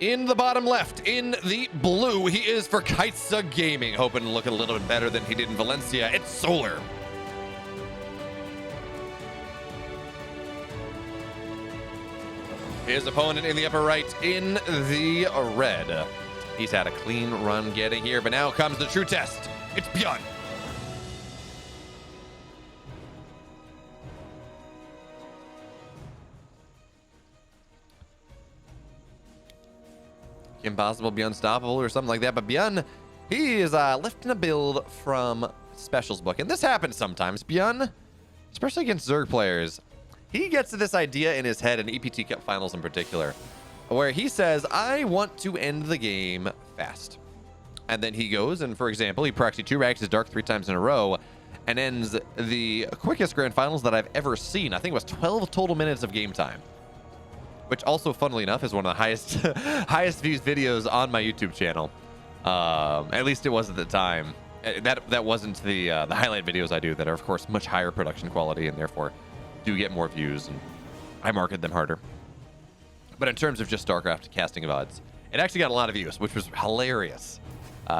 In the bottom left, in the blue, he is for Kaizi Gaming, hoping to look a little bit better than he did in Valencia. It's Solar. His opponent in the upper right in the red. He's had a clean run getting here, but now comes the true test. It's Byun. Impossible be unstoppable or something like that, but Byun, he is lifting a build from Specials book, and this happens sometimes. Byun, especially against Zerg players, he gets to this idea in his head, in EPT Cup finals in particular, where he says, I want to end the game fast. And then he goes, and for example, he proxy 2 rags his Dark 3 times in a row, and ends the quickest grand finals that I've ever seen. I think it was 12 total minutes of game time, which also, funnily enough, is one of the highest highest views videos on my YouTube channel. At least it was at the time. That wasn't the highlight videos I do that are, of course, much higher production quality and therefore do get more views, and I market them harder. But in terms of just StarCraft casting of odds, it actually got a lot of views, which was hilarious.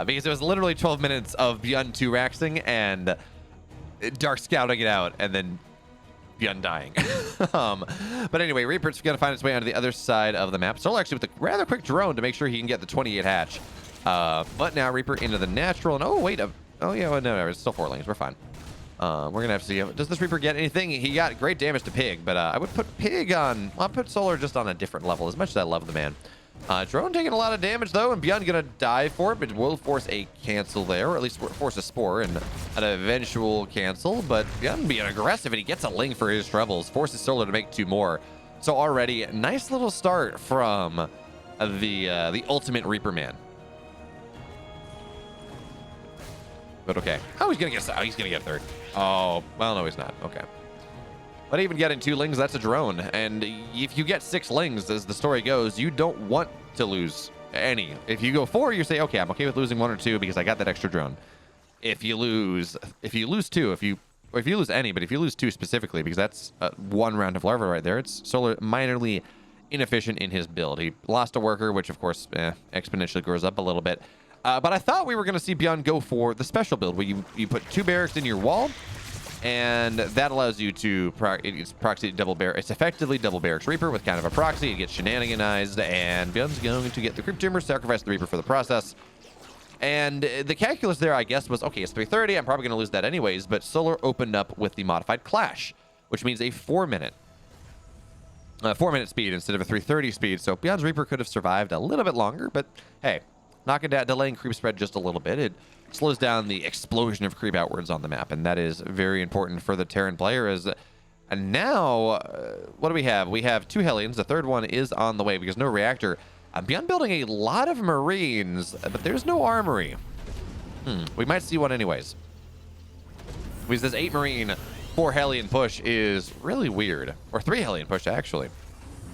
Because it was literally 12 minutes of Byun 2-raxing and Dark scouting it out, and then Byun dying. But anyway, Reaper's going to find its way onto the other side of the map. Solar actually with a rather quick drone to make sure he can get the 28 hatch. But now Reaper into the natural, and oh wait, oh yeah, well, no, it's still 4 lanes. We're fine. We're gonna have to see. Does this Reaper get anything? He got great damage to Pig, but I would put Pig on. I'll put Solar just on a different level. As much as I love the man. Drone taking a lot of damage though, and Byun gonna die for it, but will force a cancel there, or at least force a spore and an eventual cancel. But Byun being aggressive, and he gets a Ling for his troubles, forces Solar to make 2 more. So already, nice little start from the ultimate Reaper man. But okay. Oh, he's gonna get a third. Oh, well, no, he's not. Okay. But even getting 2 Lings, that's a drone. And if you get 6 Lings, as the story goes, you don't want to lose any. If you go 4, you say, okay, I'm okay with losing 1 or 2 because I got that extra drone. If you lose 2, if you lose any, but if you lose 2 specifically, because that's 1 round of larva right there, it's Solar minorly inefficient in his build. He lost a worker, which of course exponentially grows up a little bit. But I thought we were going to see Byun go for the special build, where you put 2 barracks in your wall, and that allows you to it's proxy double barracks. It's effectively double barracks Reaper with kind of a proxy. It gets shenaniganized, and Byun's going to get the Creep Tumor, sacrifice the Reaper for the process. And the calculus there, I guess, was, okay, it's 330. I'm probably going to lose that anyways, but Solar opened up with the modified Clash, which means a 4-minute speed instead of a 330 speed. So Byun's Reaper could have survived a little bit longer, but hey, knocking down, delaying creep spread just a little bit. It slows down the explosion of creep outwards on the map, and that is very important for the Terran player. And now, what do we have? We have 2 Hellions. The third one is on the way because no reactor. Byun building a lot of Marines, but there's no armory. We might see one anyways. Because this 8 Marine, 4 Hellion push is really weird. Or 3 Hellion push, actually.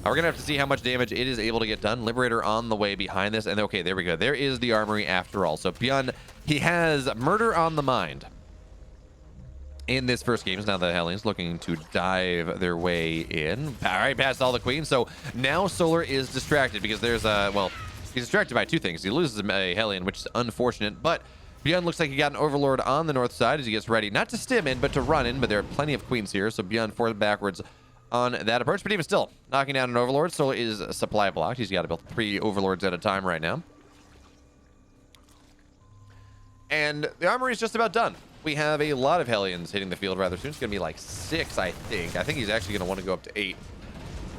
We're going to have to see how much damage it is able to get done. Liberator on the way behind this. And okay, there we go. There is the armory after all. So Byun, he has murder on the mind in this first game. Now the Hellions looking to dive their way in. All right, past all the queens. So now Solar is distracted because there's well, he's distracted by 2 things. He loses a Hellion, which is unfortunate. But Byun looks like he got an Overlord on the north side as he gets ready. Not to stim in, but to run in. But there are plenty of queens here. So Byun forced backwards on that approach, but even still, knocking down an Overlord. Solar is supply blocked. He's got to build 3 Overlords at a time right now. And the armory is just about done. We have a lot of Hellions hitting the field rather soon. It's going to be like 6, I think. I think he's actually going to want to go up to 8.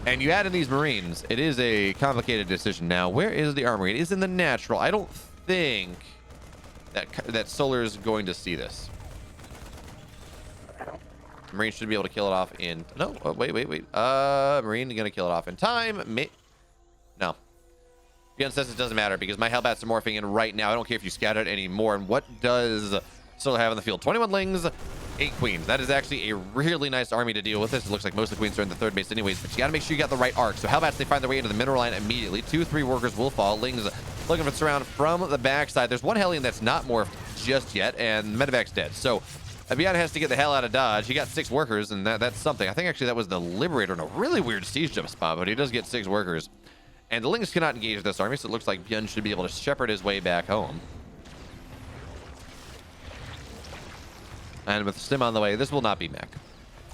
And you add in these Marines, it is a complicated decision. Now, where is the armory? It is in the natural. I don't think that Solar is going to see this. Marine should be able to kill it off in... No, oh, wait. Marine going to kill it off in time. No. Byun says it doesn't matter because my Hellbats are morphing in right now. I don't care if you scout it anymore. And what does Solar have on the field? 21 Lings, 8 Queens. That is actually a really nice army to deal with this. It looks like most of the Queens are in the 3rd base anyways, but you got to make sure you got the right arc. So Hellbats, they find their way into the mineral line immediately. 2-3 workers will fall. Lings looking for surround from the backside. There's 1 Hellion that's not morphed just yet, and Medevac's dead. So Byun has to get the hell out of Dodge. He got 6 workers, and that's something. I think actually that was the Liberator in a really weird siege jump spot, but he does get 6 workers. And the Lings cannot engage this army, so it looks like Byun should be able to shepherd his way back home. And with Stim on the way, this will not be mech.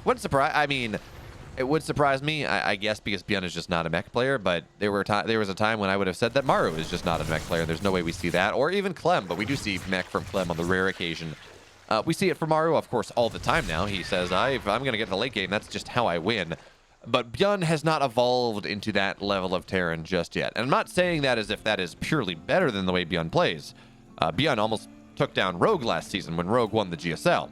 Wouldn't surprise. I mean, it would surprise me, I guess, because Byun is just not a mech player. But there was a time when I would have said that Maru is just not a mech player. There's no way we see that, or even Clem. But we do see mech from Clem on the rare occasion. We see it from Maru, of course, all the time now. He says, I'm going to get to the late game. That's just how I win. But Byun has not evolved into that level of Terran just yet. And I'm not saying that as if that is purely better than the way Byun plays. Byun almost took down Rogue last season when Rogue won the GSL.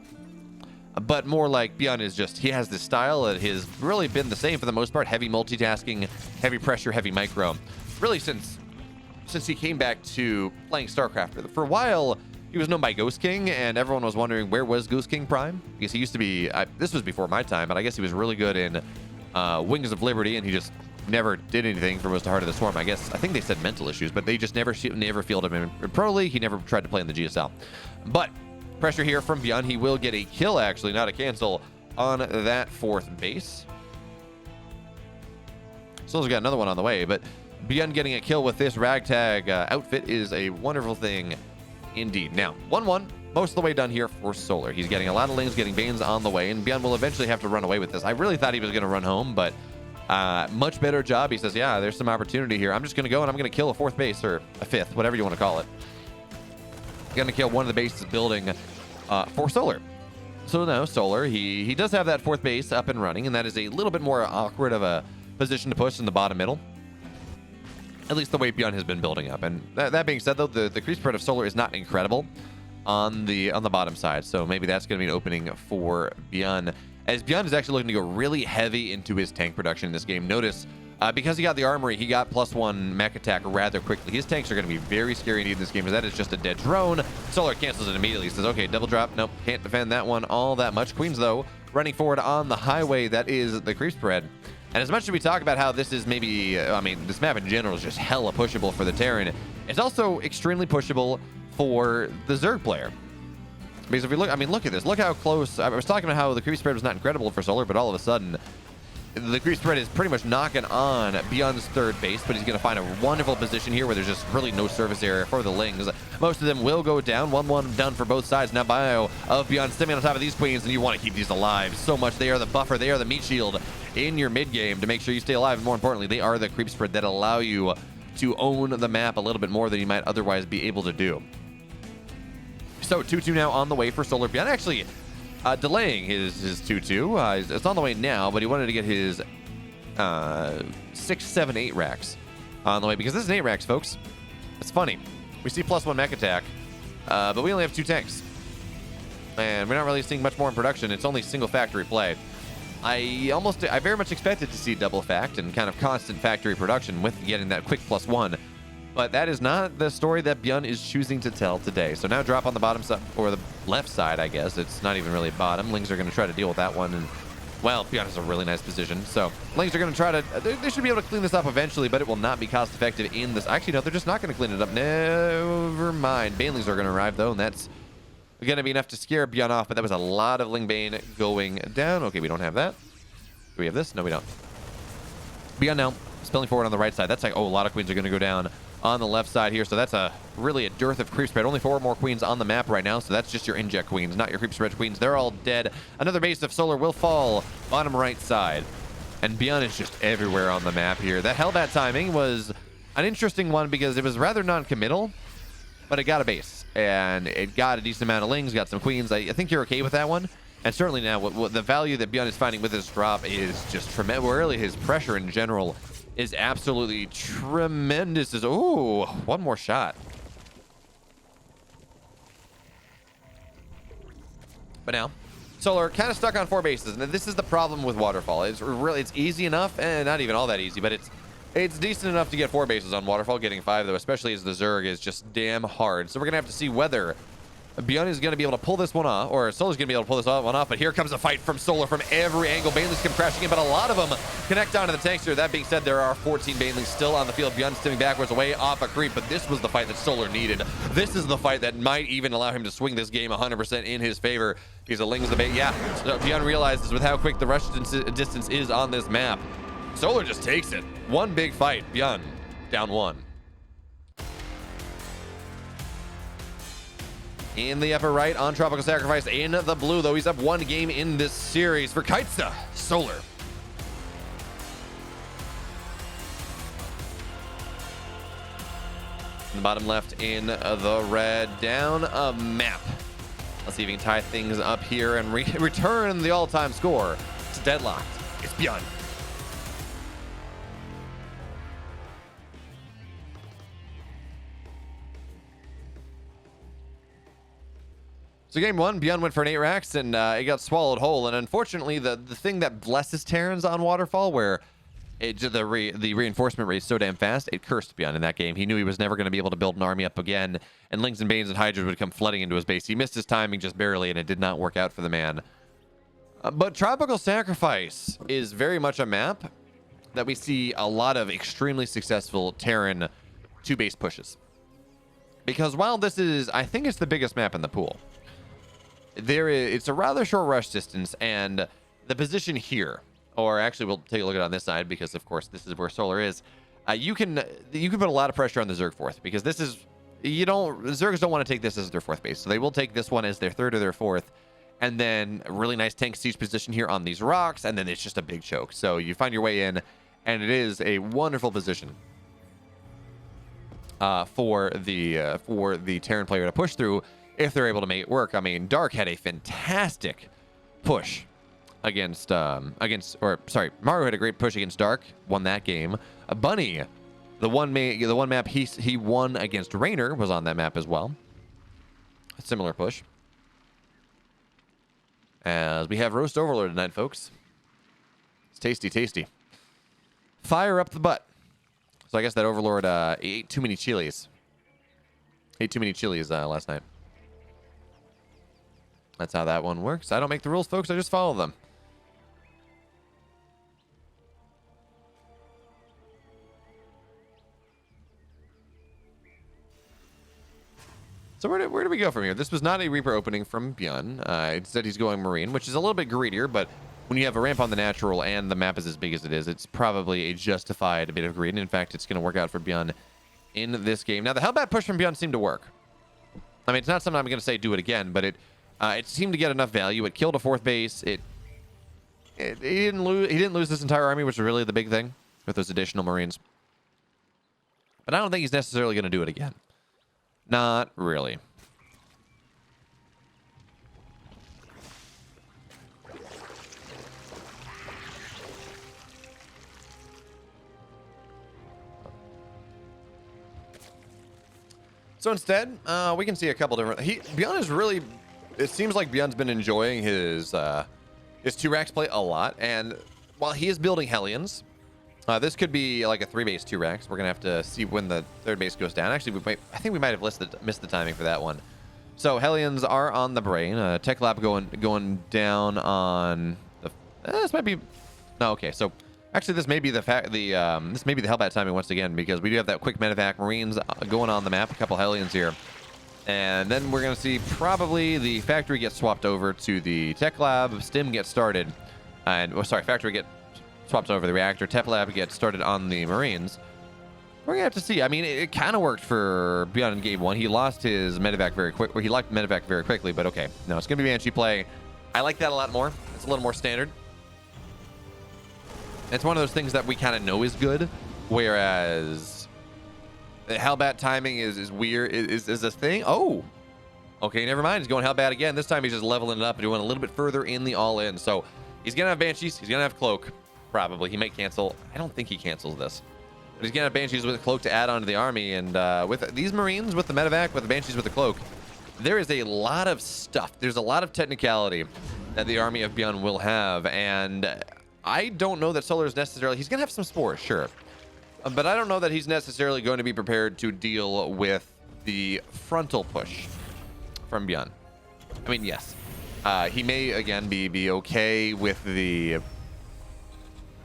But more like Byun is just, he has this style that has really been the same for the most part. Heavy multitasking, heavy pressure, heavy micro. Really since he came back to playing StarCraft. For a while, he was known by Ghost King, and everyone was wondering where was Ghost King Prime? Because he used to be, this was before my time, but I guess he was really good in Wings of Liberty, and he just never did anything for most of Heart of the Swarm. I think they said mental issues, but they just never fielded him in Pro League. He never tried to play in the GSL. But pressure here from Byun. He will get a kill, actually, not a cancel, on that 4th base. Soul's got another one on the way, but Byun getting a kill with this ragtag outfit is a wonderful thing indeed. Now, 1-1, most of the way done here for Solar. He's getting a lot of Lings, getting Banes on the way, and Byun will eventually have to run away with this. I really thought he was going to run home, but much better job. He says, yeah, there's some opportunity here. I'm just going to go and I'm going to kill a 4th base, or a 5th, whatever you want to call it. Going to kill one of the bases building for Solar. So now Solar, he does have that 4th base up and running, and that is a little bit more awkward of a position to push in the bottom middle. At least the way Byun has been building up. And that being said, though, the creep spread of Solar is not incredible on the bottom side. So maybe that's going to be an opening for Byun. As Byun is actually looking to go really heavy into his tank production in this game. Notice, because he got the armory, he got +1 mech attack rather quickly. His tanks are going to be very scary indeed in this game, as that is just a dead drone. Solar cancels it immediately. He says, okay, double drop. Nope, can't defend that one all that much. Queens, though, running forward on the highway. That is the creep spread. And as much as we talk about how this is maybe, I mean, this map in general is just hella pushable for the Terran, it's also extremely pushable for the Zerg player. Because if we look, I mean, look at this. Look how close. I was talking about how the creep spread was not incredible for Solar, but all of a sudden, the creep spread is pretty much knocking on Byun's 3rd base, but he's going to find a wonderful position here where there's just really no surface area for the Lings. Most of them will go down. 1-1 done for both sides. Now Bio of Byun stemming on top of these Queens, and you want to keep these alive so much. They are the buffer. They are the meat shield in your mid game to make sure you stay alive. And more importantly, they are the creep spread that allow you to own the map a little bit more than you might otherwise be able to do. So 2-2 now on the way for Solar. Byun actually delaying his 2-2. It's on the way now, but he wanted to get his 6, 7, 8 racks on the way, because this is 8 racks, folks. It's funny. We see +1 mech attack, but we only have 2 tanks. And we're not really seeing much more in production. It's only single factory play. I very much expected to see double fact and kind of constant factory production with getting that quick +1. But that is not the story that Byun is choosing to tell today. So now drop on the bottom side, or the left side, I guess. It's not even really bottom. Lings are going to try to deal with that one. And, well, Byun has a really nice position. So Lings are going to try to, they should be able to clean this up eventually, but it will not be cost effective in this. Actually, no, they're just not going to clean it up. Never mind. Banelings are going to arrive, though, and that's going to be enough to scare Byun off. But that was a lot of Ling Bane going down. Okay, we don't have that. Do we have this? No, we don't. Byun now spilling forward on the right side. That's like, oh, a lot of Queens are going to go down on the left side here. So that's really a dearth of creep spread. Only 4 more Queens on the map right now. So that's just your inject Queens, not your creep spread Queens. They're all dead. Another base of Solar will fall bottom right side. And Byun is just everywhere on the map here. That Hellbat timing was an interesting one because it was rather non-committal, but it got a base. And it got a decent amount of Lings, got some Queens. I think you're okay with that one. And certainly now, what the value that Byun is finding with his drop is just tremendous. Really, his pressure in general is absolutely tremendous. Oh, one more shot. But now, Solar kind of stuck on 4 bases, and this is the problem with Waterfall. It's easy enough, and not even all that easy, but it's decent enough to get 4 bases on Waterfall. Getting 5, though, especially as the Zerg, is just damn hard. So we're gonna have to see whether Byun is going to be able to pull this one off, or Solar's going to be able to pull this one off, but here comes a fight from Solar from every angle. Banelings come crashing in, but a lot of them connect onto the tanks here. That being said, there are 14 Banelings still on the field. Byun stimming backwards away off a creep, but this was the fight that Solar needed. This is the fight that might even allow him to swing this game 100% in his favor. He's a Lings the bait. Yeah, so Byun realizes with how quick the rush distance is on this map. Solar just takes it. One big fight. Byun Down 1. In the upper right on Tropical Sacrifice. In the blue, though, he's up 1 game in this series for Kaizi. Solar. In the bottom left in the red, down a map. Let's see if we can tie things up here and return the all-time score to deadlocked. It's Byun. So game 1, Byun went for an 8 racks, and it got swallowed whole. And unfortunately, the thing that blesses Terrans on Waterfall, where the reinforcement rate is so damn fast, it cursed Byun in that game. He knew he was never going to be able to build an army up again, and Lings and Banes and Hydras would come flooding into his base. He missed his timing just barely, and it did not work out for the man. But Tropical Sacrifice is very much a map that we see a lot of extremely successful Terran 2-base pushes. Because while this is, I think it's the biggest map in the pool, it's a rather short rush distance, and the position here, or actually we'll take a look at it on this side because of course this is where Solar is. You can put a lot of pressure on the Zerg 4th, because this is, Zergs don't want to take this as their 4th base, so they will take this one as their 3rd or their 4th, and then a really nice tank siege position here on these rocks, and then it's just a big choke. So you find your way in, and it is a wonderful position for the Terran player to push through if they're able to make it work. I mean, Dark had a fantastic push against Maru had a great push against Dark, won that game. Bunny, the one map he won against Raynor was on that map as well. A similar push. As we have Roast Overlord tonight, folks. It's tasty, tasty. Fire up the butt. So I guess that Overlord ate too many chilies. Ate too many chilies last night. That's how that one works. I don't make the rules, folks. I just follow them. So where do we go from here? This was not a Reaper opening from Byun. Instead, he's going Marine, which is a little bit greedier, but when you have a ramp on the natural and the map is as big as it is, it's probably a justified bit of greed. And in fact, it's going to work out for Byun in this game. Now, the Hellbat push from Byun seemed to work. I mean, it's not something I'm going to say do it again, but it seemed to get enough value. It killed a 4th base. He didn't lose this entire army, which is really the big thing with those additional Marines. But I don't think he's necessarily going to do it again. Not really. So instead, we can see a couple different. Byun is really. It seems like Byun's been enjoying his 2 racks play a lot, and while he is building Hellions, this could be like a 3-base 2 racks. We're gonna have to see when the 3rd base goes down. Actually, I think we might have missed the timing for that one. So Hellions are on the brain. Tech Lab going down on the. This might be. No, okay. So actually, this may be this may be the Hellbat timing once again, because we do have that quick medevac Marines going on the map. A couple Hellions here. And then we're going to see probably the factory get swapped over to the Tech Lab. Stim gets started. Factory get swapped over the reactor. Tech Lab gets started on the Marines. We're going to have to see. I mean, it kind of worked for Byun in game 1. He lost his medevac very quick. He liked medevac very quickly, but okay. No, it's going to be Banshee play. I like that a lot more. It's a little more standard. It's one of those things that we kind of know is good, whereas Hellbat timing is weird, is a thing. Oh, okay, never mind. He's going Hellbat again. This time he's just leveling it up and doing a little bit further in the all-in. So he's going to have Banshees. He's going to have Cloak, probably. He might cancel. I don't think he cancels this. But he's going to have Banshees with a Cloak to add on to the army. And with these Marines, with the medevac, with the Banshees with the Cloak, there is a lot of stuff. There's a lot of technicality that the army of Byun will have. And I don't know that Solar is necessarily. He's going to have some spores, sure. But I don't know that he's necessarily going to be prepared to deal with the frontal push from Byun. I mean, yes. He may, again, be okay with the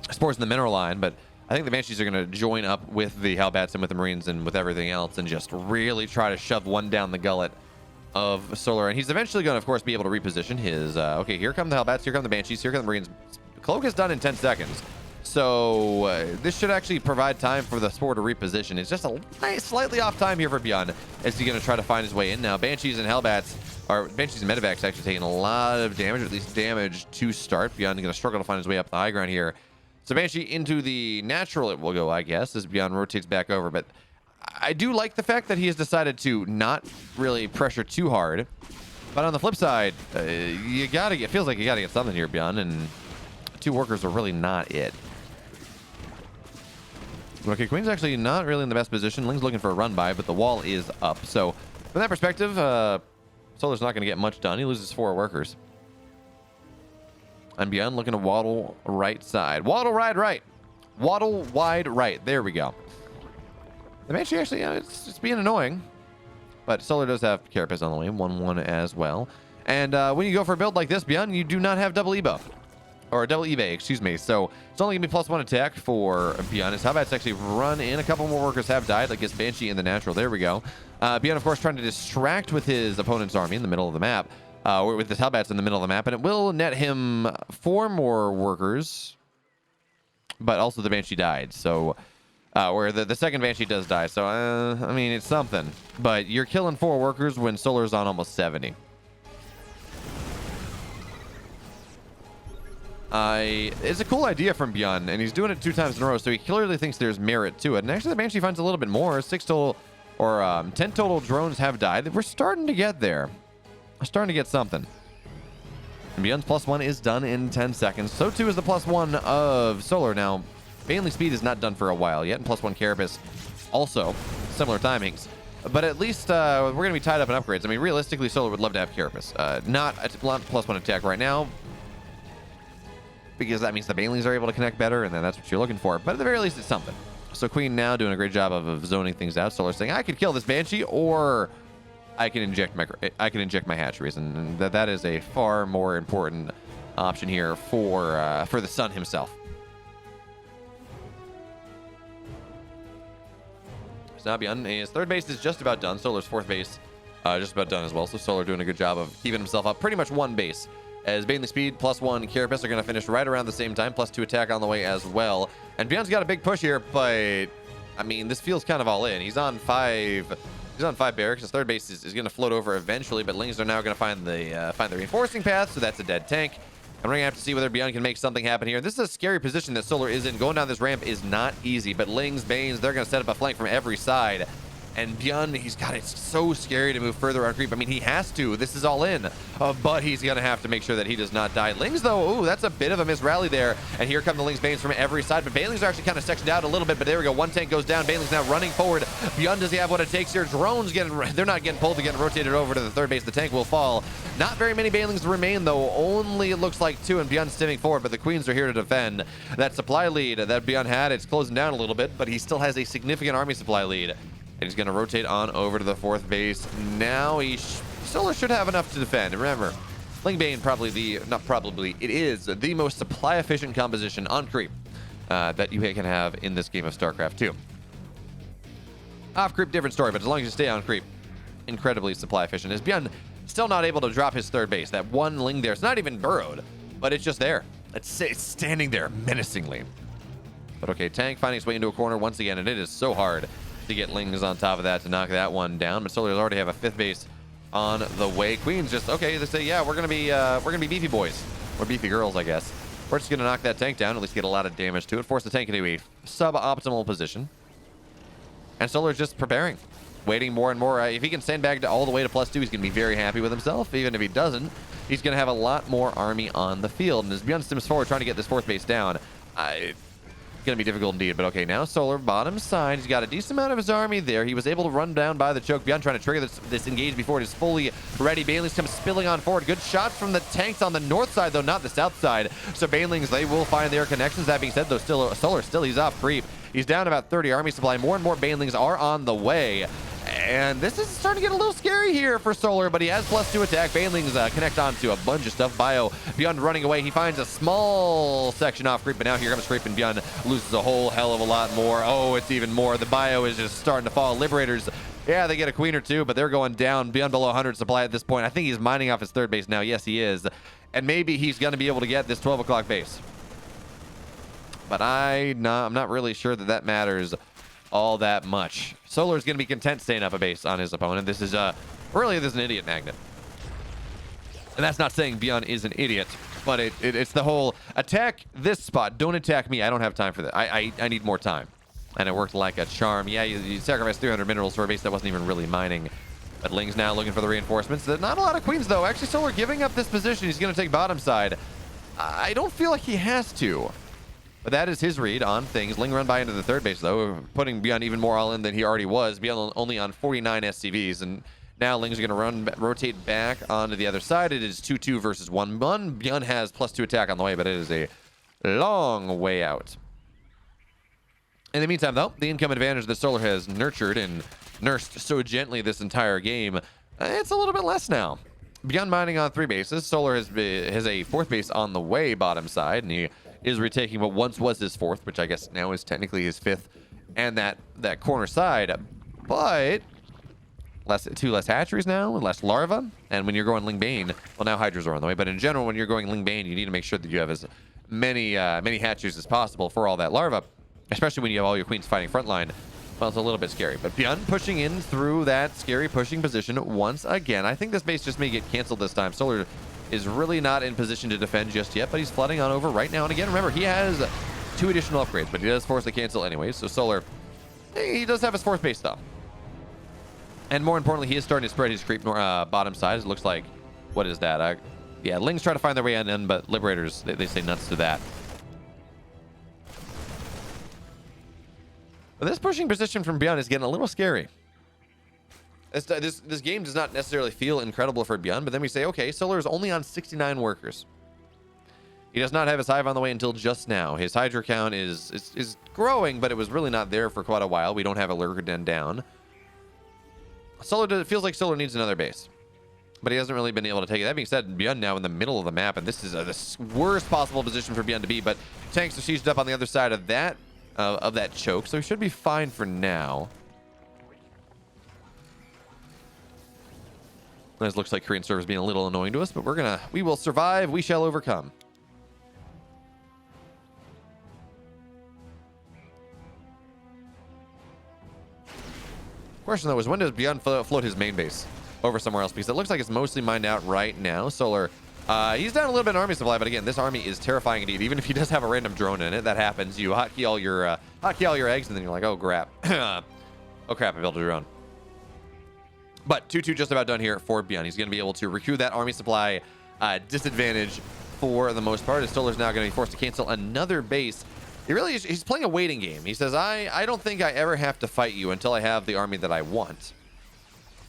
spores in the mineral line, but I think the Banshees are going to join up with the Hellbats and with the Marines and with everything else and just really try to shove one down the gullet of Solar. And he's eventually going to, of course, be able to reposition his. Okay, here come the Hellbats, here come the Banshees, here come the Marines. Cloak is done in 10 seconds. So this should actually provide time for the Spore to reposition. It's just a nice, slightly off time here for Byun as he's going to try to find his way in now. Banshees and Hellbats, or Banshees and Medevacs actually taking a lot of damage, or at least damage to start. Byun going to struggle to find his way up the high ground here. So Banshee into the natural it will go, I guess, as Byun rotates back over. But I do like the fact that he has decided to not really pressure too hard. But on the flip side, you gotta get, feels like you gotta get something here, Byun, and 2 workers are really not it. Okay, Queen's actually not really in the best position. Ling's looking for a run by, but the wall is up. So from that perspective, Solar's not going to get much done. He loses 4 workers. And Byun looking to waddle right side. Waddle wide right. Waddle wide right. There we go. The Banshee actually, it's being annoying. But Solar does have Carapace on the way. 1-1 as well. And when you go for a build like this, Byun, you do not have double E buff. Or double eBay, excuse me. So it's only going to be +1 attack for Byun. His Hellbats actually run in. A couple more workers have died, like his Banshee in the natural. There we go. Byun, of course, trying to distract with his opponent's army in the middle of the map. With his Hellbats in the middle of the map. And it will net him 4 more workers. But also the Banshee died. So, where the second Banshee does die. So, I mean, it's something. But you're killing 4 workers when Solar's on almost 70. It's a cool idea from Byun, and he's doing it 2 times in a row, so he clearly thinks there's merit to it. And actually, the Banshee finds a little bit more. 6 total, or 10 total drones have died. We're starting to get there. We're starting to get something. And Byun's +1 is done in 10 seconds. So too is the +1 of Solar. Now, Baneling Speed is not done for a while yet, and +1 Carapace also similar timings. But at least we're going to be tied up in upgrades. I mean, realistically, Solar would love to have Carapace. Not +1 attack right now, because that means the Banelings are able to connect better, and then that's what you're looking for. But at the very least, it's something. So Queen now doing a great job of zoning things out. Solar saying, I could kill this Banshee, or I can inject my hatcheries, and that is a far more important option here for the Sun himself. So now Byun, his 3rd base is just about done. Solar's 4th base just about done as well. So Solar doing a good job of keeping himself up pretty much 1 base. As Baneling Speed +1 Carapace are going to finish right around the same time, +2 attack on the way as well. And Byun's got a big push here, but I mean, this feels kind of all in. He's on 5 barracks. His 3rd base is going to float over eventually, but Lings are now going to find the reinforcing path, so that's a dead tank. And we're going to have to see whether Byun can make something happen here. This is a scary position that Solar is in. Going down this ramp is not easy, but Lings, Banes, they're going to set up a flank from every side. And Byun, it's so scary to move further on creep. I mean, he has to. This is all in. But he's going to have to make sure that he does not die. Lings, though, ooh, that's a bit of a misrally there. And here come the Lings Banes from every side. But Banelings are actually kind of sectioned out a little bit. But there we go. 1 tank goes down. Banelings now running forward. Byun, does he have what it takes here? Drones they're not getting pulled. They're getting rotated over to the 3rd base. The tank will fall. Not very many Banelings remain, though. Only, it looks like 2. And Byun's stimming forward. But the Queens are here to defend. That supply lead that Byun had, it's closing down a little bit. But he still has a significant army supply lead. And he's going to rotate on over to the 4th base. Now Solar should have enough to defend. And remember, Lingbane it is the most supply efficient composition on creep that you can have in this game of StarCraft 2. Off creep, different story, but as long as you stay on creep, incredibly supply efficient. Is Byun still not able to drop his 3rd base? That 1 Ling there, it's not even burrowed, but it's just there. It's standing there menacingly. But okay, tank finding its way into a corner once again, and it is so hard to get Lings on top of that to knock that one down. But Solar's already have a 5th base on the way. Queen's just okay. They say, yeah, we're gonna be beefy boys or beefy girls, I guess. We're just gonna knock that tank down, at least get a lot of damage to it, force the tank into a suboptimal position. And Solar's just preparing, waiting more and more. If he can sandbag all the way to +2, he's gonna be very happy with himself. Even if he doesn't, he's gonna have a lot more army on the field. And as Byun stims forward, trying to get this 4th base down, going to be difficult indeed. But okay, now Solar, bottom side. He's got a decent amount of his army there. He was able to run down by the choke. Byun trying to trigger this engage before it is fully ready. Banelings come spilling on forward. Good shots from the tanks on the north side, though, not the south side. So Banelings, they will find their connections. That being said, though, Solar he's off creep. He's down about 30 army supply. More and more Banelings are on the way. And this is starting to get a little scary here for Solar, but he has +2 attack. Banelings connect onto a bunch of stuff. Byun running away. He finds a small section off creep, but now here comes creep, and Byun loses a whole hell of a lot more. Oh, it's even more. The bio is just starting to fall. Liberators, yeah, they get a queen or 2, but they're going down. Byun below 100 supply at this point. I think he's mining off his 3rd base now. Yes, he is. And maybe he's going to be able to get this 12 o'clock base. but I'm not really sure that matters all that much. Solar's going to be content staying up a base on his opponent. This is this is an idiot magnet. And that's not saying Byun is an idiot, but it's the whole attack this spot. Don't attack me. I don't have time for that. I need more time. And it worked like a charm. Yeah, you sacrificed 300 minerals for a base that wasn't even really mining. But Ling's now looking for the reinforcements. Not a lot of queens, though. Actually, Solar giving up this position. He's going to take bottom side. I don't feel like he has to. But that is his read on things. Ling run by into the third base, though, putting Byun even more all in than he already was. Byun only on 49 SCVs. And now Ling's going to rotate back onto the other side. It is 2-2 versus 1-1. Byun has +2 attack on the way, but it is a long way out. In the meantime, though, the income advantage that Solar has nurtured and nursed so gently this entire game, it's a little bit less now. Byun mining on 3 bases. Solar has a 4th base on the way, bottom side, and he is retaking what once was his 4th, which I guess now is technically his 5th, and that corner side. But two less hatcheries now, less larva, and when you're going Ling Bane, well, now hydras are on the way, but in general, when you're going Ling Bane, you need to make sure that you have as many hatcheries as possible for all that larva, especially when you have all your queens fighting frontline. Well, it's a little bit scary, but Byun pushing in through that scary pushing position once again. I think this base just may get canceled this time. Solar is really not in position to defend just yet, but he's flooding on over right now. And again, remember, he has 2 additional upgrades, but he does force the cancel anyway. So Solar, he does have his 4th base, though. And more importantly, he is starting to spread his creep bottom side. It looks like, what is that? Yeah, Lings try to find their way in, but Liberators, they say nuts to that. But this pushing position from Byun is getting a little scary. This game does not necessarily feel incredible for Byun, but then we say, okay, Solar is only on 69 workers. He does not have his hive on the way until just now. His Hydra count is growing, but it was really not there for quite a while. We don't have a lurker den down. It feels like Solar needs another base, but he hasn't really been able to take it. That being said, Byun now in the middle of the map, and this is the worst possible position for Byun to be, but tanks are sieged up on the other side of that choke, so he should be fine for now. This looks like Korean servers being a little annoying to us, but we will survive. We shall overcome. Question though is, when does Byun float his main base over somewhere else? Because it looks like it's mostly mined out right now. Solar, he's down a little bit in army supply, but again, this army is terrifying indeed. Even if he does have a random drone in it, that happens. You hotkey all your eggs, and then you're like, oh crap, oh crap, I built a drone. But 2-2 just about done here for Byun. He's going to be able to recruit that army supply disadvantage for the most part. As Solar's now going to be forced to cancel another base. He's playing a waiting game. He says, I don't think I ever have to fight you until I have the army that I want.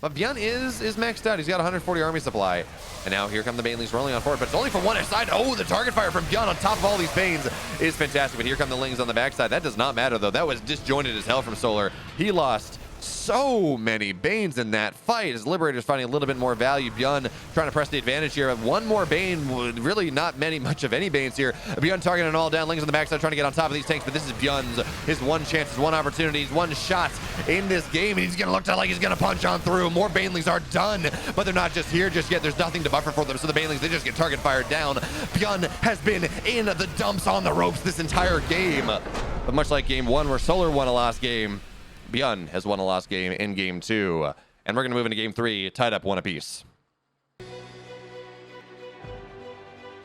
But Byun is maxed out. He's got 140 army supply. And now here come the Banelings rolling on forward, but it's only from one side. Oh, the target fire from Byun on top of all these Banes is fantastic. But here come the Lings on the backside. That does not matter, though. That was disjointed as hell from Solar. He lost so many Banes in that fight as Liberators finding a little bit more value. Byun trying to press the advantage here. One more Bane would really not much of any Banes here. Byun targeting it all down. Lings on the backside trying to get on top of these tanks, but this is Byun's his one chance, his one opportunity, his one shot in this game, and he's gonna look like he's gonna punch on through. More Banelings are done, but they're not just here just yet. There's nothing to buffer for them, so the Banelings, they just get target fired down. Byun has been in the dumps on the ropes this entire game, but much like game 1 where Solar won a lost game, Byun has won a lost game in game 2, and we're going to move into game 3, tied up 1 apiece.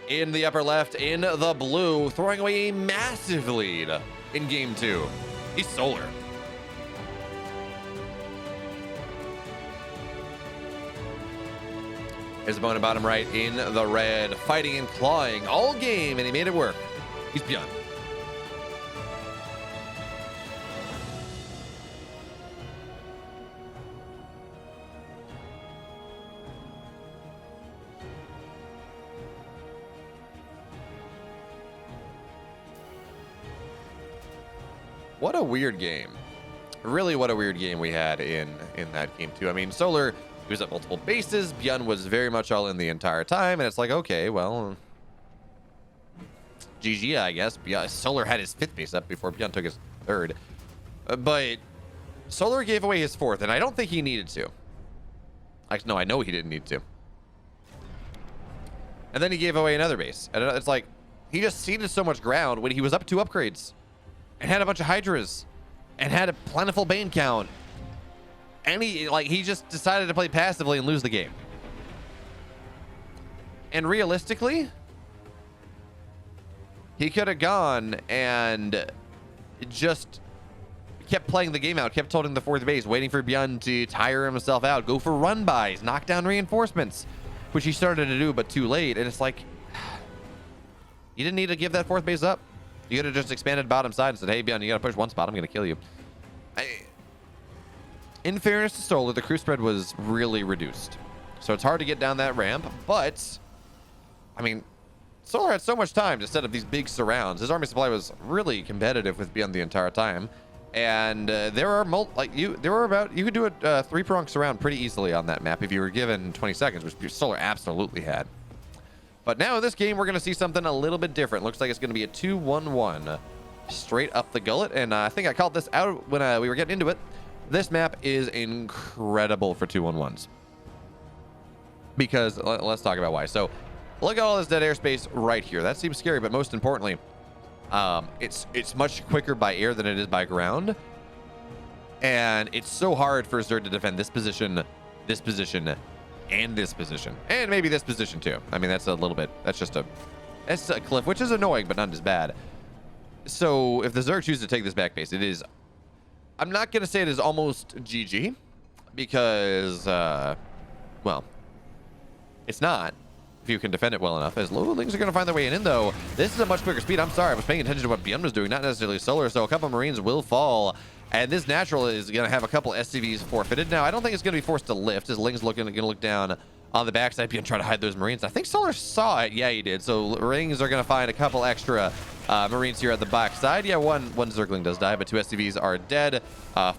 In the upper left, in the blue, throwing away a massive lead in game 2. He's Solar. His opponent bottom right in the red, fighting and clawing all game, and he made it work. He's Byun. What a weird game. Really, what a weird game we had in that game too. I mean, Solar, he was at multiple bases. Byun was very much all in the entire time, and it's like, okay, well, GG, I guess. Solar had his 5th base up before Byun took his 3rd. But Solar gave away his 4th, and I don't think he needed to. No, I know he didn't need to. And then he gave away another base. And it's like, he just ceded so much ground when he was up 2 upgrades and had a bunch of Hydras and had a plentiful Bane count. And he just decided to play passively and lose the game. And realistically, he could have gone and just kept playing the game out, kept holding the 4th base, waiting for Byun to tire himself out, go for run buys, knock down reinforcements, which he started to do, but too late. And it's like, you didn't need to give that 4th base up. You could have just expanded bottom side and said, hey, Byun, you got to push one spot. I'm going to kill you. In fairness to Solar, the crew spread was really reduced. So it's hard to get down that ramp, but I mean, Solar had so much time to set up these big surrounds. His army supply was really competitive with Byun the entire time. And there are you could do a 3-prong surround pretty easily on that map if you were given 20 seconds, which Solar absolutely had. But now in this game, we're going to see something a little bit different. Looks like it's going to be a 2-1-1 straight up the gullet. And I think I called this out when we were getting into it. This map is incredible for 2-1-1s. Because let's talk about why. So look at all this dead airspace right here. That seems scary, but most importantly, it's much quicker by air than it is by ground. And it's so hard for Zerg to defend this position, and this position. And maybe this position too. I mean, that's a cliff, which is annoying, but not as bad. So if the Zerg choose to take this back base, it is, I'm not going to say it is almost GG, because, well, it's not. If you can defend it well enough, as Lings are going to find their way in, though. This is a much quicker speed. I'm sorry, I was paying attention to what Byun was doing, not necessarily Solar, so a couple Marines will fall, and this natural is going to have a couple SCVs forfeited. Now, I don't think it's going to be forced to lift, as Ling's going to look down on the backside and try to hide those Marines. I think Solar saw it. Yeah, he did. So Rings are going to find a couple extra Marines here at the backside. Yeah, one Zergling does die, but 2 SCVs are dead.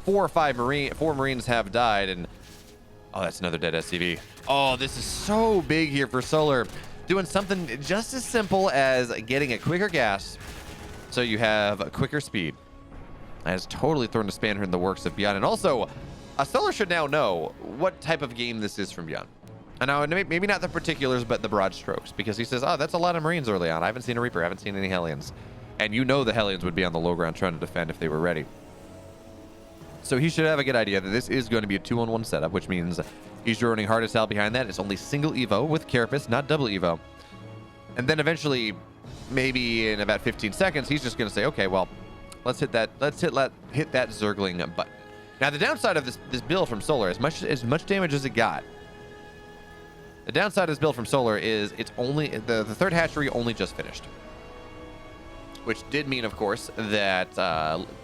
4 Marines have died, and oh, that's another dead SCV. Oh, this is so big here for Solar. Doing something just as simple as getting a quicker gas so you have a quicker speed. That has totally thrown a spanner in the works of Byun. And also, Solar should now know what type of game this is from Byun. And now, maybe not the particulars, but the broad strokes. Because he says, oh, that's a lot of Marines early on. I haven't seen a Reaper. I haven't seen any Hellions. And you know the Hellions would be on the low ground trying to defend if they were ready. So he should have a good idea that this is going to be a 2-on-1 setup, which means he's droning hard as hell behind that. It's only single Evo with Carapace, not double Evo. And then eventually, maybe in about 15 seconds, he's just going to say, okay, well, let's hit that Zergling button. Now, the downside of this build from Solar, as much damage as it got, the downside of this build from Solar is it's only the 3rd hatchery only just finished. Which did mean, of course, that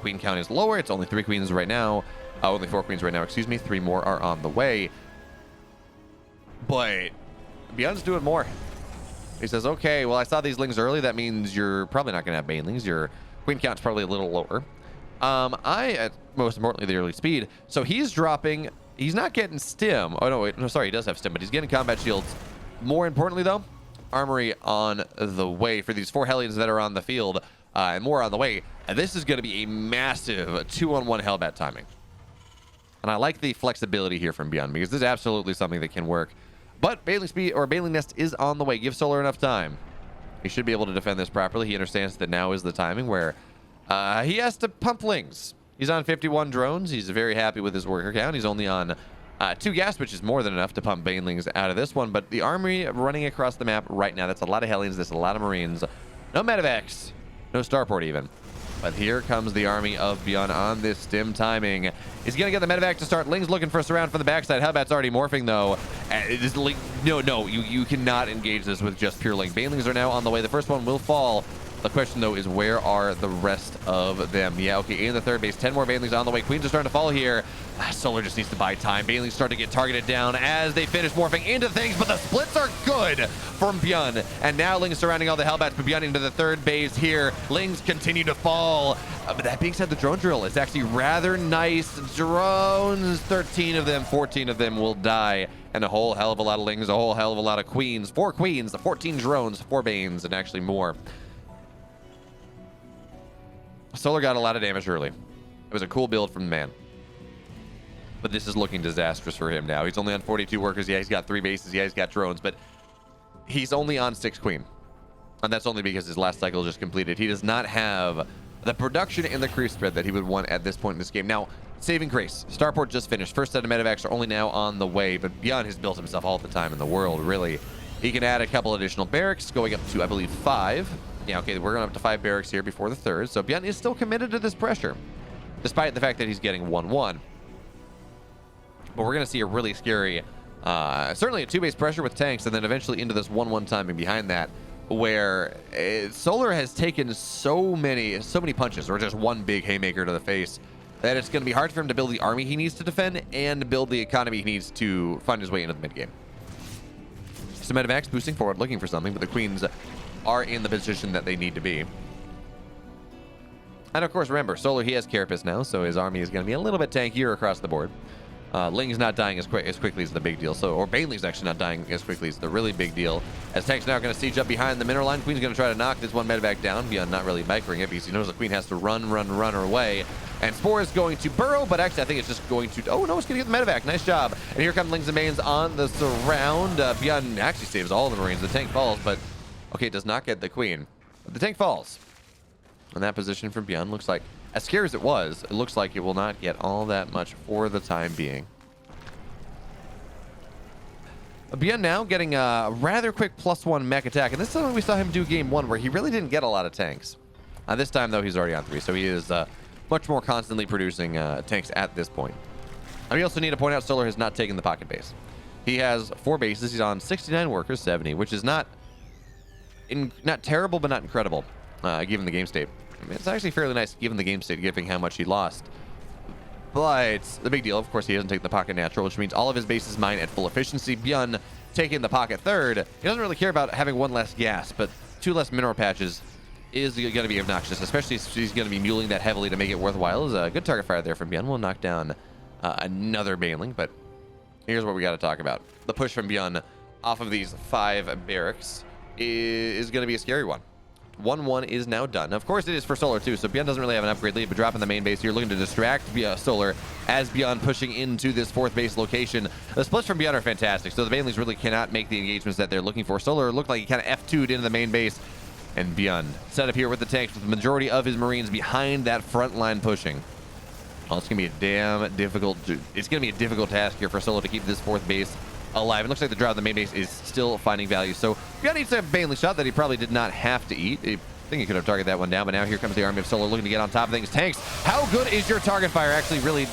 queen count is lower. It's only 3 queens right now. Only 4 queens right now, excuse me. 3 more are on the way. But Byun's doing more. He says, okay, well, I saw these Lings early. That means you're probably not going to have Banelings. Your queen count's probably a little lower. Most importantly, the early speed. So he's dropping. He's not getting stim. Oh, no, wait. No, sorry, he does have stim, but he's getting combat shields. More importantly, though, armory on the way for these 4 Hellions that are on the field, and more on the way. And this is going to be a massive 2-on-1 Hellbat timing. And I like the flexibility here from Byun, because this is absolutely something that can work. But Baneling speed or Baneling Nest is on the way. Give Solar enough time. He should be able to defend this properly. He understands that now is the timing where he has to pump Lings. He's on 51 drones. He's very happy with his worker count. He's only on 2 gas, which is more than enough to pump Banelings out of this one. But the army running across the map right now, that's a lot of Hellions, that's a lot of Marines. No Medivacs, no Starport even. But here comes the army of Byun on this stim timing. He's going to get the Medivac to start. Ling's looking for a surround from the backside. Hellbat's already morphing, though. No, you cannot engage this with just pure Ling. Banelings are now on the way. The first one will fall. The question, though, is where are the rest of them? Yeah, okay, in the 3rd base. 10 more Banelings on the way. Queens are starting to fall here. Solar just needs to buy time. Banelings start to get targeted down as they finish morphing into things, but the splits are good from Byun. And now Ling's surrounding all the Hellbats, but Byun into the 3rd base here. Lings continue to fall. But that being said, the drone drill is actually rather nice. Drones, 13 of them, 14 of them will die. And a whole hell of a lot of Lings, a whole hell of a lot of Queens. 4 Queens, 14 drones, 4 Banes, and actually more. Solar got a lot of damage early. It was a cool build from the man. But this is looking disastrous for him now. He's only on 42 workers. Yeah, he's got 3 bases. Yeah, he's got drones, but he's only on 6 queen. And that's only because his last cycle just completed. He does not have the production and the creep spread that he would want at this point in this game. Now, saving grace. Starport just finished. First set of medevacs are only now on the way, but Byun has built himself all the time in the world, really. He can add a couple additional barracks, going up to, I believe, 5. Yeah, okay, we're going up to 5 barracks here before the 3rd. So Byun is still committed to this pressure, despite the fact that he's getting 1-1. But we're going to see a really scary, certainly a 2-base pressure with tanks, and then eventually into this 1-1 timing behind that, where Solar has taken so many punches, or just one big haymaker to the face, that it's going to be hard for him to build the army he needs to defend and build the economy he needs to find his way into the mid game. Some medevacs boosting forward, looking for something, but the queens are in the position that they need to be. And of course, remember, Solar, he has Carapace now, so his army is going to be a little bit tankier across the board. Ling's not dying as quickly as the big deal, or Bailey's actually not dying as quickly as the really big deal. As Tank's now going to siege up behind the mineral line, Queen's going to try to knock this one medevac down, Byun not really microing it because he knows the Queen has to run away. And Spore is going to burrow, but actually I think it's just going to, oh no, it's going to get the medevac, nice job. And here come Lings and Mains on the surround. Byun actually saves all the Marines, the tank falls, but okay, it does not get the Queen. But the tank falls. And that position from Byun looks like, as scary as it was, it looks like it will not get all that much for the time being. Byun now getting a rather quick +1 mech attack, and this is something we saw him do game 1, where he really didn't get a lot of tanks. This time, though, he's already on 3, so he is much more constantly producing tanks at this point. And we also need to point out Solar has not taken the pocket base. He has 4 bases. He's on 69 workers, 70, which is not terrible, but not incredible, given the game state. I mean, it's actually fairly nice given the game state, given how much he lost. But the big deal, of course, he doesn't take the pocket natural, which means all of his bases mine at full efficiency. Byun taking the pocket 3rd. He doesn't really care about having 1 less gas, but 2 less mineral patches is going to be obnoxious, especially if he's going to be muling that heavily to make it worthwhile. Is a good target fire there from Byun. We'll knock down another Baneling, but here's what we got to talk about. The push from Byun off of these 5 barracks is going to be a scary one. 1-1 is now done. Of course, it is for Solar too, so Byun doesn't really have an upgrade lead, but dropping the main base here, looking to distract Solar as Byun pushing into this 4th base location. The splits from Byun are fantastic, so the Banelings really cannot make the engagements that they're looking for. Solar looked like he kind of F2'd into the main base, and Byun set up here with the tanks with the majority of his Marines behind that front line pushing. Oh, it's going to be a difficult task here for Solar to keep this 4th base alive. It looks like the drop of the main base is still finding value. So Byun needs a Baneling shot that he probably did not have to eat. I think he could have targeted that one down, but now here comes the army of Solar looking to get on top of things. Tanks, how good is your target fire? Actually, really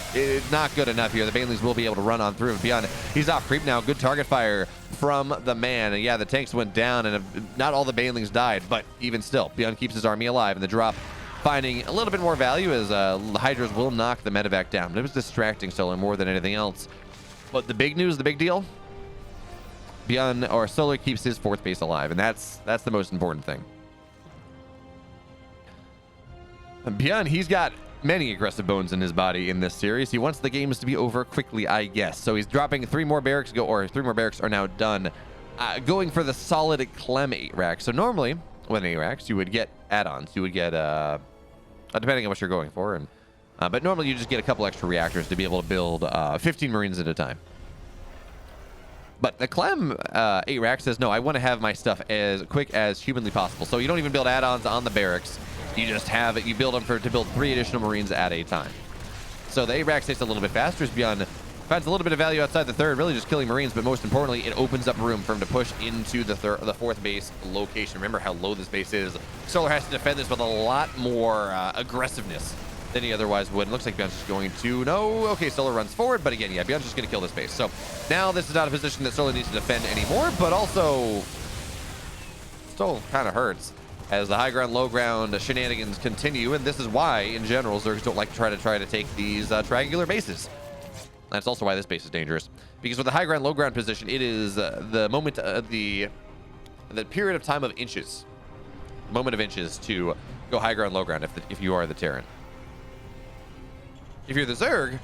not good enough here. The Banelings will be able to run on through. Byun, he's off creep now. Good target fire from the man. And yeah, the tanks went down, and not all the Banelings died, but even still, Byun keeps his army alive, and the drop finding a little bit more value as the Hydras will knock the medevac down. It was distracting Solar more than anything else. But the big news, the big deal, Byun, or Solar, keeps his 4th base alive, and that's the most important thing. And Byun, he's got many aggressive bones in his body in this series. He wants the games to be over quickly, I guess. So he's dropping 3 more barracks, 3 more barracks are now done, going for the solid Clem 8 rack. So normally, with 8 racks, you would get add-ons. You would get, depending on what you're going for, and but normally you just get a couple extra reactors to be able to build 15 Marines at a time. But the Clem 8 rack says, no, I want to have my stuff as quick as humanly possible. So you don't even build add-ons on the barracks. You just have it. You build them to build 3 additional Marines at a time. So the 8 rack takes a little bit faster as Byun finds a little bit of value outside the 3rd, really just killing Marines. But most importantly, it opens up room for him to push into the 4th base location. Remember how low this base is. Solar has to defend this with a lot more aggressiveness than he otherwise would. It looks like Byun's just going to, no, okay, Solar runs forward, but again, yeah, Byun's just going to kill this base. So now this is not a position that Solar needs to defend anymore, but also still kind of hurts as the high ground, low ground shenanigans continue, and this is why, in general, Zergs don't like to try to take these triangular bases. That's also why this base is dangerous, because with the high ground, low ground position, it is the moment, the period of time of inches, moment of inches to go high ground, low ground if you are the Terran. If you're the Zerg,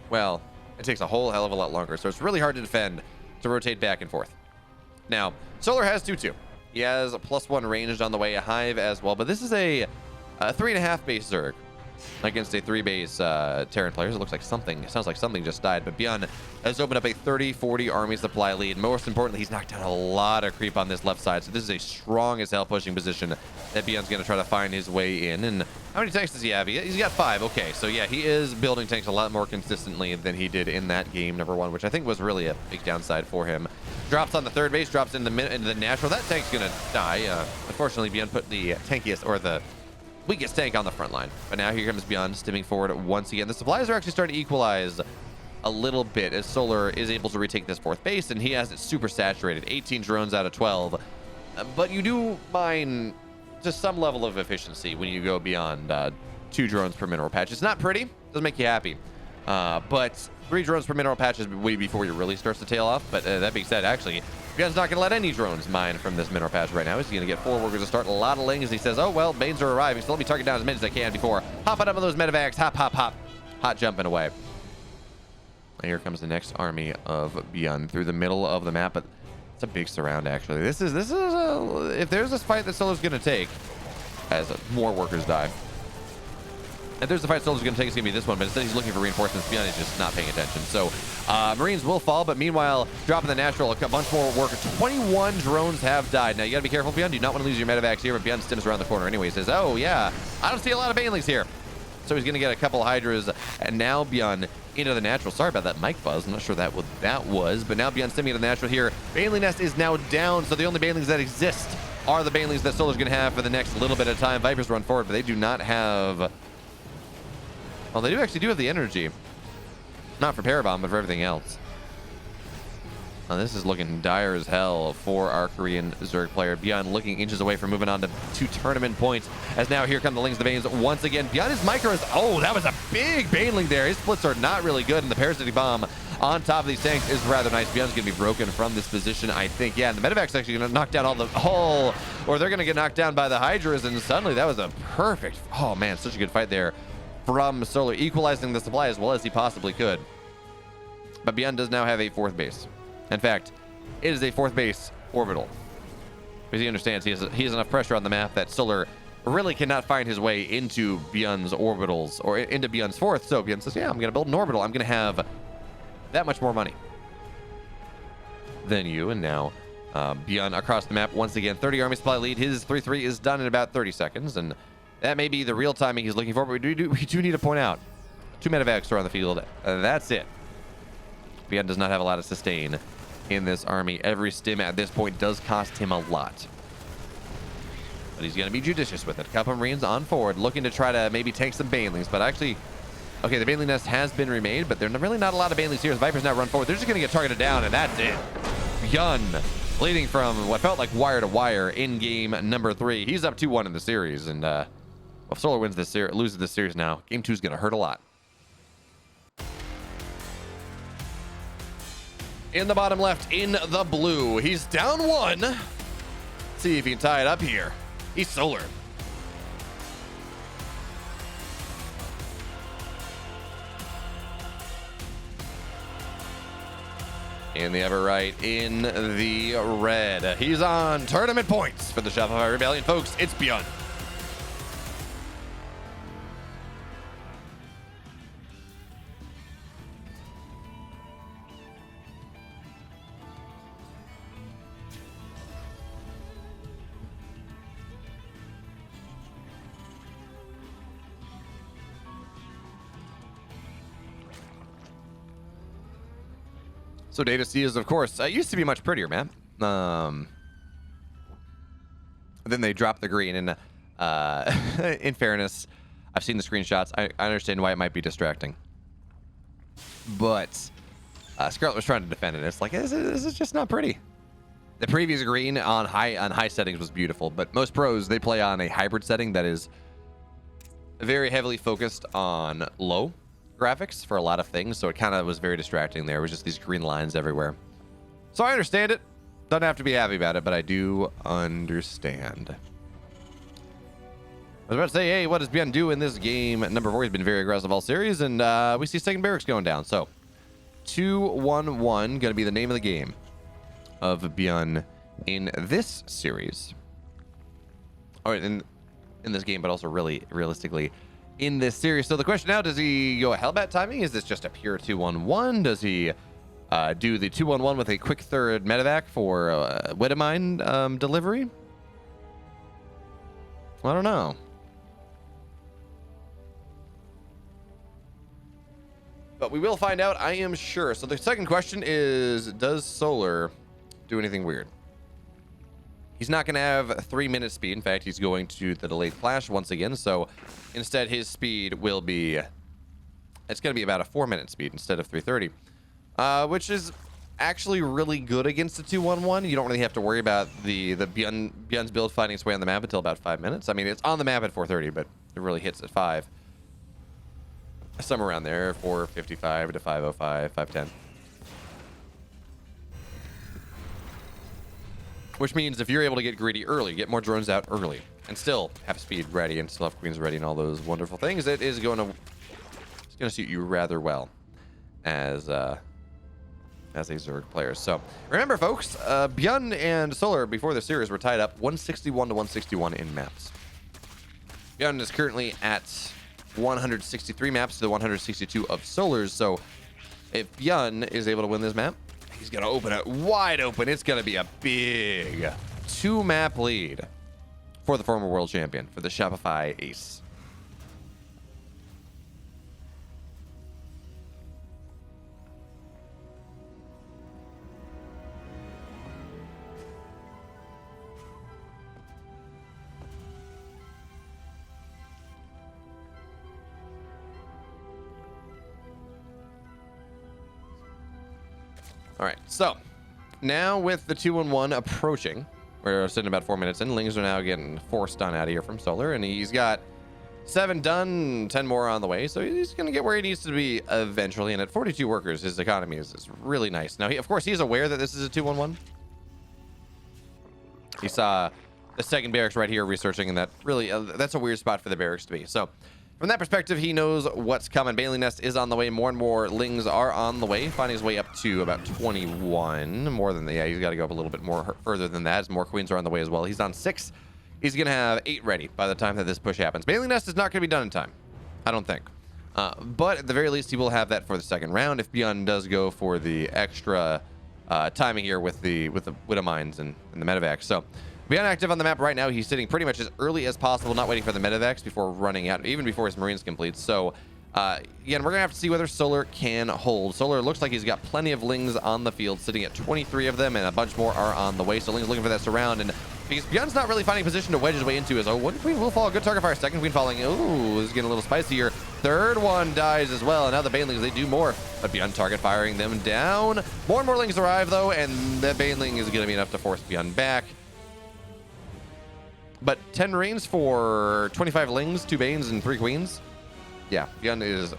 well, it takes a whole hell of a lot longer. So it's really hard to defend, to rotate back and forth. Now, Solar has 2-2. He has a +1 ranged on the way, a hive as well. But this is a 3.5 base Zerg. against a 3-base Terran players. It looks like something, it sounds like something just died, but Byun has opened up a 30-40 army supply lead. Most importantly, he's knocked down a lot of creep on this left side, so this is a strong as hell pushing position that Byun's going to try to find his way in. And how many tanks does he have? He's got 5. Okay, so yeah, he is building tanks a lot more consistently than he did in that game number 1, which I think was really a big downside for him. Drops on the 3rd base, drops into the natural. That tank's going to die. Unfortunately, Byun put the tankiest, or the weakest tank on the front line. But now here comes Byun, stimming forward once again. The supplies are actually starting to equalize a little bit as Solar is able to retake this 4th base, and he has it super saturated. 18 drones out of 12. But you do mine to some level of efficiency when you go beyond 2 drones per mineral patch. It's not pretty, doesn't make you happy, but 3 drones per mineral patch is way before it really starts to tail off. But that being said, actually, Byun's not going to let any drones mine from this mineral patch right now. He's going to get 4 workers to start a lot of lings. He says, oh well, Banes are arriving, so let me target down as many as I can before hopping up with those medevacs. Hop, hop, hop, hot jumping away. And here comes the next army of Byun through the middle of the map, but it's a big surround actually. This is if there's this fight that Solar's going to take as more workers die. If there's a fight Solar's going to take, it's going to be this one, but instead he's looking for reinforcements. Byun is just not paying attention. So Marines will fall, but meanwhile, dropping the natural, a bunch more workers. 21 drones have died. Now you got to be careful, Byun. Do not want to lose your medevacs here, but Byun stims around the corner anyway. He says, oh yeah, I don't see a lot of banelings here. So he's going to get a couple hydras, and now Byun into the natural. Sorry about that mic buzz. I'm not sure what that was, but now Byun stimming into the natural here. Baneling Nest is now down, so the only banelings that exist are the banelings that Solar's going to have for the next little bit of time. Vipers run forward, but they do not have... Well, they do actually have the energy. Not for Parabomb, but for everything else. Now, this is looking dire as hell for our Korean Zerg player. Byun looking inches away from moving on to 2 tournament points. As now here come the Lings, the Banes once again. Byun is micros. Oh, that was a big Baneling there. His splits are not really good, and the parasitic bomb on top of these tanks is rather nice. Byun's going to be broken from this position, I think. Yeah, and the medevac's actually going to knock down or they're going to get knocked down by the Hydras, and suddenly that was a perfect... Oh, man, such a good fight there from Solar, equalizing the supply as well as he possibly could. But Byun does now have a 4th base. In fact, it is a 4th base orbital. Because he understands he has enough pressure on the map that Solar really cannot find his way into Byun's orbitals, or into Byun's 4th. So Byun says, yeah, I'm going to build an orbital. I'm going to have that much more money than you. And now Byun across the map once again, 30 army supply lead. His 3-3 is done in about 30 seconds. And that may be the real timing he's looking for, but we do need to point out 2 medevacs are on the field. That's it. Byun does not have a lot of sustain in this army. Every stim at this point does cost him a lot, but he's going to be judicious with it. A couple Marines on forward, looking to try to maybe tank some banelings, but actually, okay, the baneling nest has been remade, but there's really not a lot of banelings here. As Vipers now run forward, they're just going to get targeted down, and that's it. Byun leading from what felt like wire to wire in game number 3. He's up 2-1 in the series, and if Solar wins this series, loses this series now, game 2 is going to hurt a lot. In the bottom left, in the blue, he's down 1. See if he can tie it up here. He's Solar. In the ever right, in the red. He's on tournament points for the Shopify Rebellion, folks. It's Byun. So Data C is, of course, used to be much prettier, man. Then they dropped the green, and in fairness, I've seen the screenshots. I understand why it might be distracting. But Scarlet was trying to defend it. It's like, this is just not pretty. The previous green on high settings was beautiful, but most pros, they play on a hybrid setting that is very heavily focused on low graphics for a lot of things, so it kind of was very distracting. There was just these green lines everywhere. So I understand it. Don't have to be happy about it, but I do understand. I was about to say, hey, what does Byun do in this game? Number 4, he's been very aggressive all series, and we see second barracks going down. So 2-1-1 going to be the name of the game of Byun in this series, or in this game, but also really realistically in this series. So the question now, does he go a Hellbat timing? Is this just a pure 2-1-1? Does he do the 2-1-1 with a quick third medevac for Widamine delivery? I don't know. But we will find out, I am sure. So the second question is, does Solar do anything weird? He's not going to have 3-minute speed. In fact, he's going to the delayed flash once again. So instead, his speed will be, it's going to be about a 4-minute speed instead of 3:30, which is actually really good against the 2-1-1. You don't really have to worry about the Byun's build finding its way on the map until about 5 minutes. I mean, it's on the map at 4:30, but it really hits at 5. Somewhere around there, 4:55 to 5:05, 5:10. Which means if you're able to get greedy early, get more drones out early, and still have speed ready and still have queens ready and all those wonderful things, it is going to suit you rather well as a Zerg player. So remember, folks, Byun and Solar before the series were tied up 161 to 161 in maps. Byun is currently at 163 maps to the 162 of Solar's. So if Byun is able to win this map, he's going to open it wide open. It's going to be a big 2-map lead for the former world champion, for the Shopify ace. All right, so now with the 2-1-1 approaching, we're sitting about 4 minutes in. Lings are now getting forced done out of here from Solar, and he's got 7 done, 10 more on the way, so he's going to get where he needs to be eventually. And at 42 workers, his economy is really nice. Now, of course, he's aware that this is a 2-1-1. He saw the second barracks right here researching, and that really that's a weird spot for the barracks to be. So from that perspective, he knows what's coming. Bailey Nest is on the way. More and more Lings are on the way, finding his way up to about 21. More than he's got to go up a little bit more further than that, as more queens are on the way as well. He's on 6. He's going to have 8 ready by the time that this push happens. Bailey Nest is not going to be done in time, I don't think. But at the very least, he will have that for the second round if Byun does go for the extra timing here with the Widow Mines and the medevacs. So Byun active on the map right now. He's sitting pretty much as early as possible, not waiting for the medevacs before running out, even before his Marines complete. So again, we're gonna have to see whether Solar can hold. Solar looks like he's got plenty of Lings on the field, sitting at 23 of them, and a bunch more are on the way. So Ling's looking for that surround, and because Byun's not really finding a position to wedge his way into, is one queen will fall. Good target fire. Second queen falling. Ooh, this is getting a little spicy here. Third one dies as well, and now the Banelings, they do more, but Byun target firing them down. More and more Lings arrive though, and the Baneling is gonna be enough to force Byun back. But 10 Marines for 25 Lings, 2 Banes, and 3 Queens. Yeah, Byun is...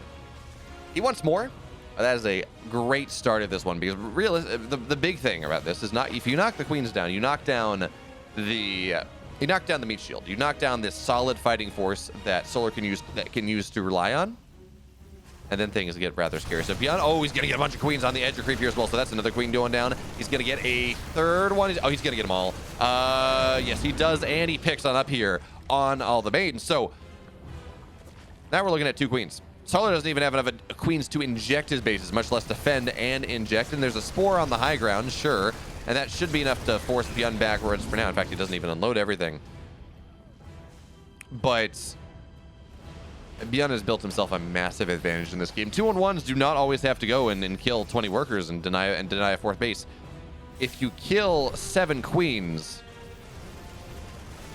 he wants more. That is a great start of this one, because the big thing about this is not... if you knock the Queens down, you knock down the... you knock down the meat shield. You knock down this solid fighting force that Solar can use to rely on. And then things get rather scary. So Byun, oh, he's going to get a bunch of queens on the edge of creep here as well. So that's another queen going down. He's going to get a third one. Oh, he's going to get them all. Yes, he does. And he picks on up here on all the maidens. So now we're looking at 2 queens. Solar doesn't even have enough queens to inject his bases, much less defend and inject. And there's a spore on the high ground, sure. And that should be enough to force Byun backwards for now. In fact, he doesn't even unload everything. But Byun has built himself a massive advantage in this game. 2-on-1s do not always have to go and kill 20 workers and deny a 4th base. If you kill 7 queens,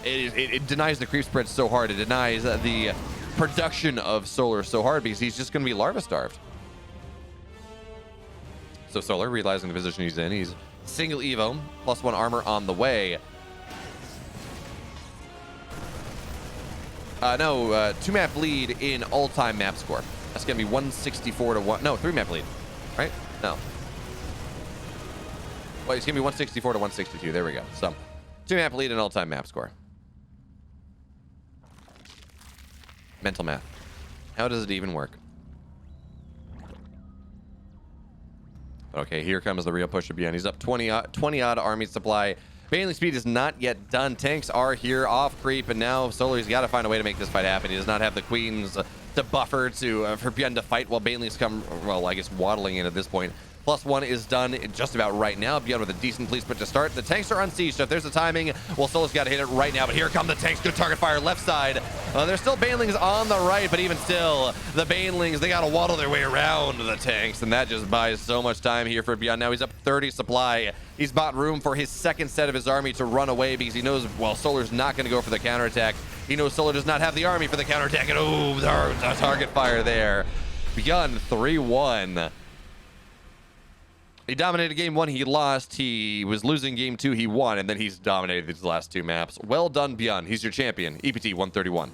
it denies the creep spread so hard. It denies the production of Solar so hard, because he's just going to be larva starved. So Solar, realizing the position he's in, he's single Evo, +1 armor on the way. No, 2-map lead in all-time map score. That's going to be 164 to 1. No, 3-map lead, right? No. Well, it's going to be 164 to 162. There we go. So, 2-map lead in all-time map score. Mental math. How does it even work? Okay, here comes the real push of Byun. He's up 20 odd army supply. Baneling speed is not yet done. Tanks are here off creep, and now Solar's got to find a way to make this fight happen. He does not have the queens to buffer for Byun to fight while Baneling's come, well, I guess waddling in at this point. +1 is done just about right now. Byun with a decent police put to start. The tanks are on siege, so if there's a timing, well, Solar's got to hit it right now. But here come the tanks. Good target fire left side. There's still Banelings on the right, but even still, the Banelings, they got to waddle their way around the tanks, and that just buys so much time here for Byun. Now he's up 30 supply. He's bought room for his second set of his army to run away because he knows, well, Solar's not going to go for the counterattack. He knows Solar does not have the army for the counterattack, and oh, the target fire there. Byun 3-1. He dominated game 1, he lost. He was losing game 2, he won, and then he's dominated these last 2 maps. Well done, Byun. He's your champion. EPT 131.